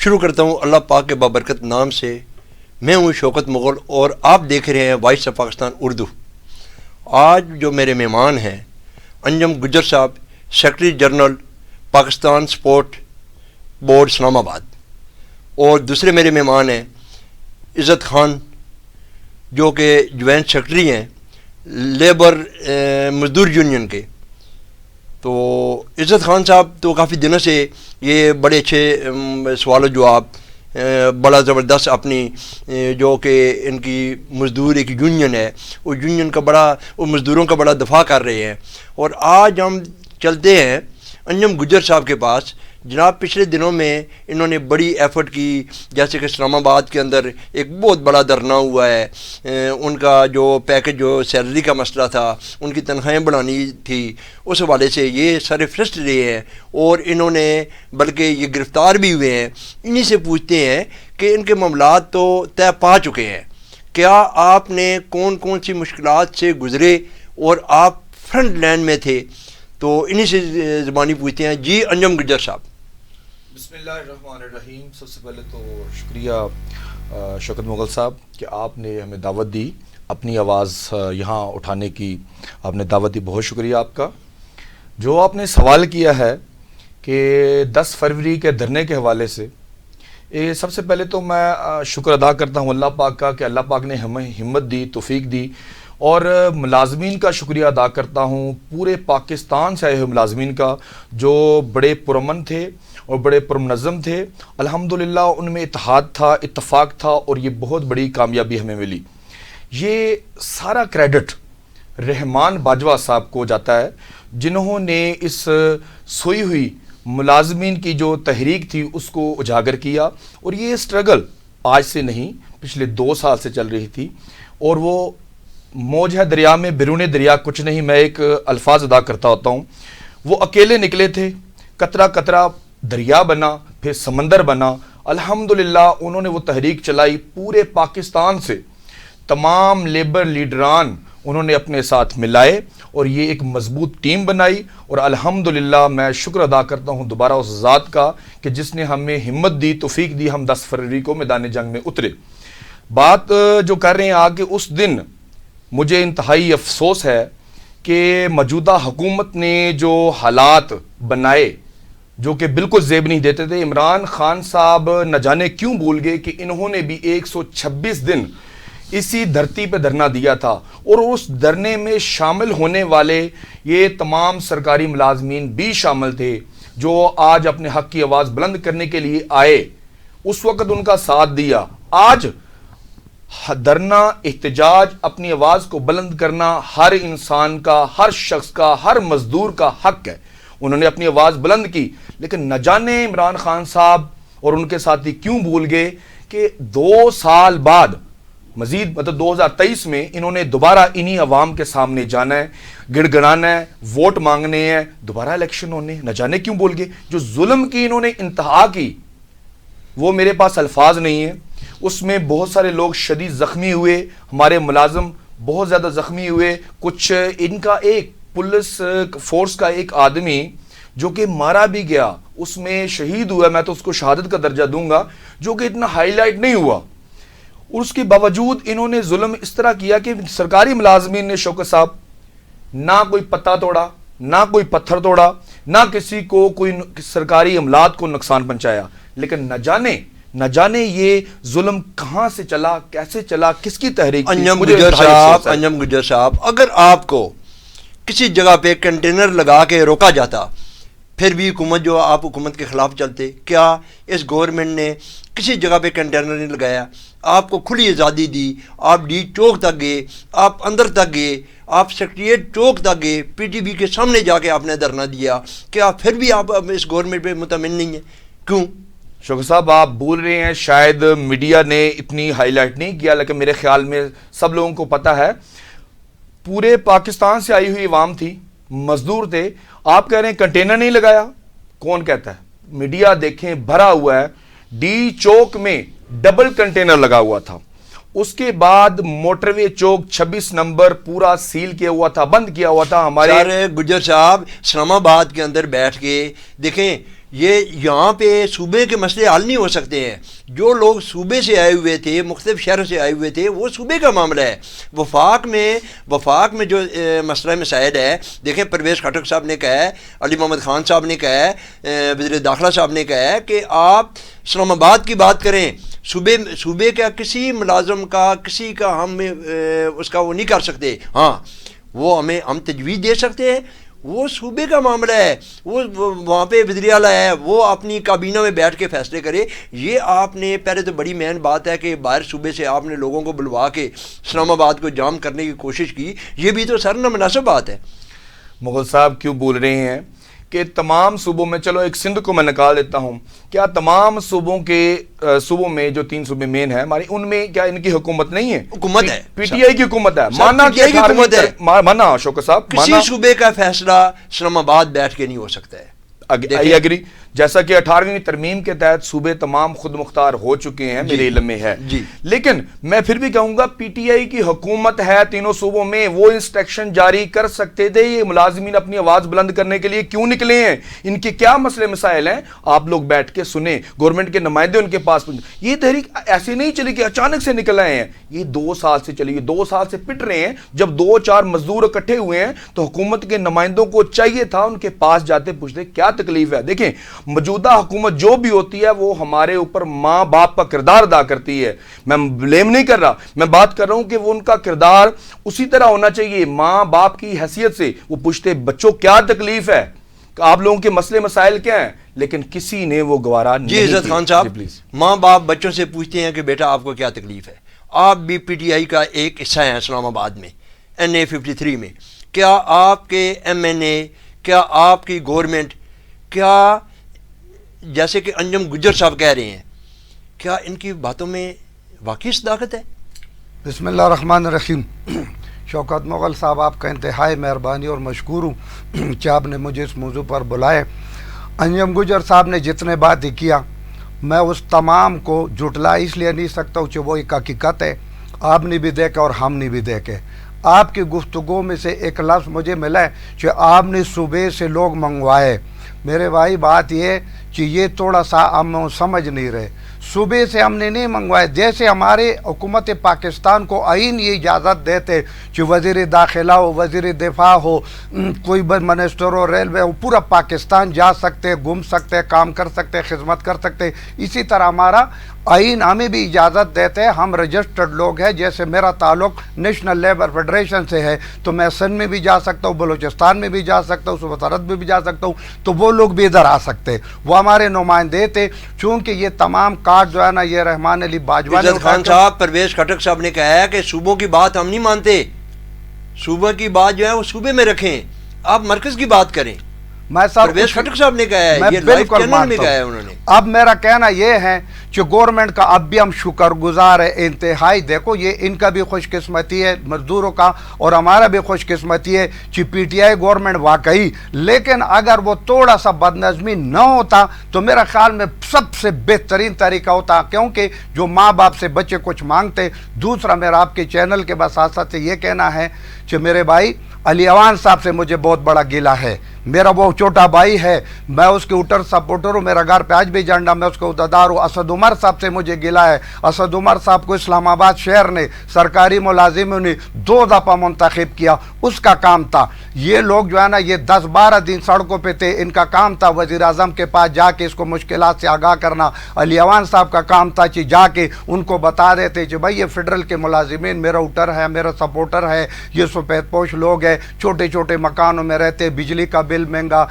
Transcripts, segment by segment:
شروع کرتا ہوں اللہ پاک کے بابرکت نام سے. میں ہوں شوکت مغل اور آپ دیکھ رہے ہیں وائس آف پاکستان اردو. آج جو میرے مہمان ہیں انجم گجر صاحب، secretary general Pakistan sport board Islamabad, اور دوسرے میرے مہمان ہیں عزت خان جو کہ جوائنٹ سیکرٹری ہیں لیبر مزدور یونین کے. تو عزت خان صاحب تو کافی دنوں سے یہ بڑے اچھے سوال و جواب بڑا زبردست اپنی جو کہ ان کی مزدور ایک یونین ہے، وہ یونین کا بڑا، وہ مزدوروں کا بڑا دفاع کر رہے ہیں. اور آج ہم چلتے ہیں انجم گجر صاحب کے پاس. جناب پچھلے دنوں میں انہوں نے بڑی ایفرٹ کی، جیسے کہ اسلام آباد کے اندر ایک بہت بڑا دھرنا ہوا ہے. ان کا جو پیکج، جو سیلری کا مسئلہ تھا، ان کی تنخواہیں بڑھانی تھی، اس حوالے سے یہ سارے فرسٹ رہے ہیں اور انہوں نے بلکہ یہ گرفتار بھی ہوئے ہیں. انہی سے پوچھتے ہیں کہ ان کے معاملات تو طے پا چکے ہیں، کیا آپ نے کون کون سی مشکلات سے گزرے اور آپ فرنٹ لائن میں تھے؟ تو انہی سے زبانی پوچھتے ہیں. جی انجم گجر صاحب. بسم اللہ الرحمن الرحیم. سب سے پہلے تو شکریہ شوکت مغل صاحب کہ آپ نے ہمیں دعوت دی، اپنی آواز یہاں اٹھانے کی آپ نے دعوت دی. بہت شکریہ آپ کا. جو آپ نے سوال کیا ہے کہ 10 فروری کے دھرنے کے حوالے سے، سب سے پہلے تو میں شکر ادا کرتا ہوں اللہ پاک کا کہ اللہ پاک نے ہمیں ہمت دی، توفیق دی، اور ملازمین کا شکریہ ادا کرتا ہوں، پورے پاکستان سے آئے ہوئے ملازمین کا جو بڑے پرامن تھے اور بڑے پرمنظم تھے. الحمدللہ ان میں اتحاد تھا، اتفاق تھا، اور یہ بہت بڑی کامیابی ہمیں ملی. یہ سارا کریڈٹ رحمان باجوہ صاحب کو جاتا ہے جنہوں نے اس سوئی ہوئی ملازمین کی جو تحریک تھی اس کو اجاگر کیا. اور یہ سٹرگل آج سے نہیں، پچھلے 2 سال سے چل رہی تھی. اور وہ موج ہے دریا میں، بیرون دریا کچھ نہیں. میں ایک الفاظ ادا کرتا ہوتا ہوں. وہ اکیلے نکلے تھے، قطرہ قطرہ دریا بنا، پھر سمندر بنا. الحمدللہ انہوں نے وہ تحریک چلائی، پورے پاکستان سے تمام لیبر لیڈران انہوں نے اپنے ساتھ ملائے اور یہ ایک مضبوط ٹیم بنائی. اور الحمدللہ میں شکر ادا کرتا ہوں دوبارہ اس ذات کا کہ جس نے ہمیں ہمت دی، توفیق دی، ہم 10 فروری کو میدان جنگ میں اترے. بات جو کر رہے ہیں آگے، اس دن مجھے انتہائی افسوس ہے کہ موجودہ حکومت نے جو حالات بنائے جو کہ بالکل زیب نہیں دیتے تھے. عمران خان صاحب نہ جانے کیوں بھول گئے کہ انہوں نے بھی 126 دن اسی دھرتی پہ دھرنا دیا تھا، اور اس دھرنے میں شامل ہونے والے یہ تمام سرکاری ملازمین بھی شامل تھے جو آج اپنے حق کی آواز بلند کرنے کے لیے آئے. اس وقت ان کا ساتھ دیا. آج دھرنا، احتجاج، اپنی آواز کو بلند کرنا ہر انسان کا، ہر شخص کا، ہر مزدور کا حق ہے. انہوں نے اپنی آواز بلند کی، لیکن نہ جانے عمران خان صاحب اور ان کے ساتھی کیوں بھول گئے کہ 2 سال بعد مزید 2023 میں انہوں نے دوبارہ انہی عوام کے سامنے جانا ہے، گڑ گڑانا ہے، ووٹ مانگنے ہیں، دوبارہ الیکشن ہونے. نہ جانے کیوں بھول گئے. جو ظلم کی انہوں نے انتہا کی وہ میرے پاس الفاظ نہیں ہیں. اس میں بہت سارے لوگ شدید زخمی ہوئے، ہمارے ملازم بہت زیادہ زخمی ہوئے. کچھ ان کا ایک پولیس فورس کا ایک آدمی جو کہ مارا بھی گیا، اس میں شہید ہوا. میں تو اس کو شہادت کا درجہ دوں گا، جو کہ اتنا ہائی لائٹ نہیں ہوا. اس کے باوجود انہوں نے ظلم اس طرح کیا کہ سرکاری ملازمین نے شوکت صاحب نہ کوئی پتا توڑا، نہ کوئی پتھر توڑا، نہ کسی کو کوئی سرکاری عملات کو نقصان پہنچایا. لیکن نہ جانے یہ ظلم کہاں سے چلا، کیسے چلا، کس کی تحریک تھی. انجم گجر صاحب، اگر آپ کو کسی جگہ پہ کنٹینر لگا کے روکا جاتا پھر بھی حکومت جو آپ حکومت کے خلاف چلتے، کیا اس گورنمنٹ نے کسی جگہ پہ کنٹینر نہیں لگایا؟ آپ کو کھلی آزادی دی، آپ ڈی چوک تک گئے، آپ اندر تک گئے، آپ سیکریٹریٹ چوک تک گئے، پی ٹی وی کے سامنے جا کے آپ نے دھرنا دیا. کیا پھر بھی آپ اس گورنمنٹ پہ مطمئن نہیں ہیں؟ کیوں؟ شوکت صاحب آپ بول رہے ہیں شاید میڈیا نے اتنی ہائی لائٹ نہیں کیا، لیکن میرے خیال میں سب لوگوں کو پتہ ہے پورے پاکستان سے آئی ہوئی عوام تھی، مزدور تھے. آپ کہہ رہے ہیں کنٹینر نہیں لگایا، کون کہتا ہے؟ میڈیا دیکھیں بھرا ہوا ہے. ڈی چوک میں ڈبل کنٹینر لگا ہوا تھا. اس کے بعد موٹر وے چوک 26 نمبر پورا سیل کیا ہوا تھا، بند کیا ہوا تھا. ہمارے گجر صاحب اسلام آباد کے اندر بیٹھ کے دیکھیں، یہ یہاں پہ صوبے کے مسئلے حل نہیں ہو سکتے ہیں. جو لوگ صوبے سے آئے ہوئے تھے، مختلف شہروں سے آئے ہوئے تھے، وہ صوبے کا معاملہ ہے. وفاق میں جو مسئلہ مسائل ہے، دیکھیں پرویز خٹک صاحب نے کہا ہے، علی محمد خان صاحب نے کہا ہے، وزیر داخلہ صاحب نے کہا ہے کہ آپ اسلام آباد کی بات کریں. صوبے کا کسی ملازم کا، کسی کا ہم اس کا وہ نہیں کر سکتے. ہاں وہ ہم تجویز دے سکتے ہیں، وہ صوبے کا معاملہ ہے. وہ وہاں پہ وزیر اعلیٰ ہے، وہ اپنی کابینہ میں بیٹھ کے فیصلے کرے. یہ آپ نے پہلے تو بڑی مین بات ہے کہ باہر صوبے سے آپ نے لوگوں کو بلوا کے اسلام آباد کو جام کرنے کی کوشش کی. یہ بھی تو سر نامناسب بات ہے. مغل صاحب کیوں بول رہے ہیں کہ تمام صوبوں میں، چلو ایک سندھ کو میں نکال دیتا ہوں، کیا تمام صوبوں میں جو 3 صوبے مین ہیں ہماری، ان میں کیا ان کی حکومت نہیں ہے؟ حکومت ہے، پی ٹی آئی کی حکومت ہے. مانا شوکت صاحب، کسی صوبے کا فیصلہ اسلام آباد بیٹھ کے نہیں ہو سکتا ہے. اگری جیسا کہ 18ویں ترمیم کے تحت صوبے تمام خود مختار ہو چکے ہیں، میرے علم میں ہے. لیکن میں پھر بھی کہوں گا پی ٹی آئی کی حکومت ہے تینوں صوبوں میں، وہ انسٹرکشن جاری کر سکتے تھے. یہ ملازمین اپنی آواز بلند کرنے کے لیے کیوں نکلے ہیں؟ ان کے کیا مسئلے مسائل ہیں؟ آپ لوگ بیٹھ کے سنیں، گورنمنٹ کے نمائندے ان کے پاس. یہ تحریک ایسے نہیں چلی کہ اچانک سے نکل آئے ہیں، یہ 2 سال سے چلی، 2 سال سے پٹ رہے ہیں. جب 2-4 مزدور اکٹھے ہوئے ہیں تو حکومت کے نمائندوں کو چاہیے تھا ان کے پاس جاتے پوچھتے کیا تکلیف ہے. دیکھیں موجودہ حکومت جو بھی ہوتی ہے وہ ہمارے اوپر ماں باپ کا کردار ادا کرتی ہے. میں بلیم نہیں کر رہا، میں بات کر رہا ہوں کہ وہ ان کا کردار اسی طرح ہونا چاہیے. ماں باپ کی حیثیت سے وہ پوچھتے بچوں کیا تکلیف ہے، آپ لوگوں کے مسئلے مسائل کیا ہیں، لیکن کسی نے وہ گوارا نہیں کیا. عزت خان صاحب، ماں باپ بچوں سے پوچھتے ہیں کہ بیٹا آپ کو کیا تکلیف ہے. آپ بھی پی ٹی آئی کا ایک حصہ ہیں اسلام آباد میں، NA-53 میں. کیا آپ کے MNA، کیا آپ کی گورنمنٹ، کیا جیسے کہ انجم گجر صاحب کہہ رہے ہیں، کیا ان کی باتوں میں واقعی صداقت ہے؟ بسم اللہ الرحمن الرحیم. شوکت مغل صاحب، آپ کا انتہائی مہربانی اور مشکور ہوں کہ آپ نے مجھے اس موضوع پر بلائے. انجم گجر صاحب نے جتنے باتیں کیا، میں اس تمام کو جھٹلا اس لیے نہیں سکتا ہوں کہ وہ ایک حقیقت ہے. آپ نے بھی دیکھا اور ہم نے بھی دیکھے. آپ کی گفتگو میں سے ایک لفظ مجھے ملا ہے کہ آپ نے صوبے سے لوگ منگوائے. میرے بھائی بات یہ کہ یہ تھوڑا سا ہم سمجھ نہیں رہے. صوبے سے ہم نے نہیں منگوائے. جیسے ہمارے حکومت پاکستان کو آئین یہ اجازت دیتے کہ وزیر داخلہ ہو، وزیر دفاع ہو، کوئی منسٹر ہو، ریلوے ہو، پورا پاکستان جا سکتے، گھوم سکتے، کام کر سکتے، خدمت کر سکتے. اسی طرح ہمارا آئین ہمیں بھی اجازت دیتے ہیں. ہم رجسٹرڈ لوگ ہیں. جیسے میرا تعلق نیشنل لیبر فیڈریشن سے ہے تو میں سندھ میں بھی جا سکتا ہوں، بلوچستان میں بھی جا سکتا ہوں، صوبہ سرحد میں بھی جا سکتا ہوں. تو وہ لوگ بھی ادھر آ سکتے، وہ ہمارے نمائندے تھے. چونکہ یہ تمام کارڈ جو ہے نا یہ رحمان علی باجوہ نے. عزت خان صاحب، پرویز خٹک صاحب نے کہا ہے کہ صوبوں کی بات ہم نہیں مانتے. صوبہ کی بات جو ہے وہ صوبے میں رکھیں، آپ مرکز کی بات کریں. میں سب پرویز خٹک صاحب نے کہا ہے، یہ لائیو چینل میں کہا ہے انہوں نے. اب میرا کہنا یہ ہے کہ گورنمنٹ کا اب بھی ہم شکر گزار ہے انتہائی. دیکھو یہ ان کا بھی خوش قسمتی ہے مزدوروں کا، اور ہمارا بھی خوش قسمتی ہے کہ پی ٹی آئی گورنمنٹ واقعی. لیکن اگر وہ تھوڑا سا بدنظمی نہ ہوتا تو میرا خیال میں سب سے بہترین طریقہ ہوتا، کیونکہ جو ماں باپ سے بچے کچھ مانگتے. دوسرا میرا آپ کے چینل کے بساطت سے یہ کہنا ہے کہ میرے بھائی علی اوان صاحب سے مجھے بہت بڑا گلہ ہے. میرا وہ چھوٹا بھائی ہے، میں اس کے اوٹر سپورٹر ہوں، میرا گھر پہ آج بھی جھنڈا، میں اس کا عہدیدار ہوں. اسد عمر صاحب سے مجھے گلہ ہے. اسد عمر صاحب کو اسلام آباد شہر نے سرکاری ملازموں نے 2 دفعہ منتخب کیا. اس کا کام تھا یہ لوگ جو ہے نا یہ 10-12 دن سڑکوں پہ تھے. ان کا کام تھا وزیر اعظم کے پاس جا کے اس کو مشکلات سے آگاہ کرنا. علی اوان صاحب کا کام تھا کہ جا کے ان کو بتا دیتے کہ بھائی یہ فیڈرل کے ملازمین میرا اوٹر ہے، میرا سپورٹر ہے، یہ سفید پوش لوگ ہیں، چھوٹے چھوٹے مکانوں میں رہتے، بجلی کا بل مہنگا،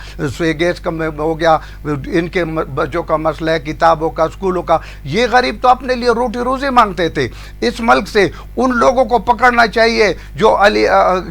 گیس کا ہو گیا، ان کے بچوں کا مسئلہ ہے، کتابوں کا، اسکولوں کا. یہ غریب تو اپنے لیے روٹی روزی مانگتے تھے. اس ملک سے ان لوگوں کو پکڑنا چاہیے جو علی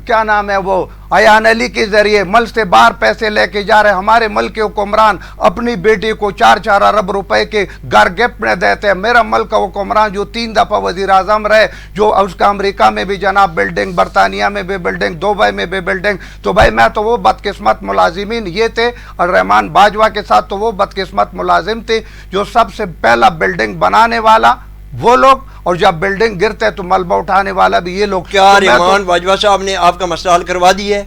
کیا نام ہے وہ ایان علی کے ذریعے ملک سے باہر پیسے لے کے جا رہے. ہمارے ملک کے حکمران اپنی بیٹی کو 4-4 ارب روپے کے گھر گفٹ میں دیتے ہیں. میرا ملک کا حکمران جو 3 دفعہ وزیر اعظم رہے، جو اس کا امریکہ میں بھی جناب بلڈنگ، برطانیہ میں بھی بلڈنگ، دبئی میں بھی بلڈنگ. تو بھائی میں تو وہ بدقسمت ملازمین یہ تھے، اور رحمان باجوہ کے ساتھ تو وہ بدقسمت ملازم تھے جو سب سے پہلا بلڈنگ بنانے والا وہ لوگ، اور جب بلڈنگ گرتے تو ملبہ اٹھانے والا بھی یہ لوگ. کیا رحمان باجوہ صاحب نے آپ کا مسئلہ حل کروا دی ہے؟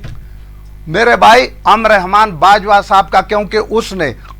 میرے بھائی رحمان باجوہ صاحب کا، کیونکہ اس نے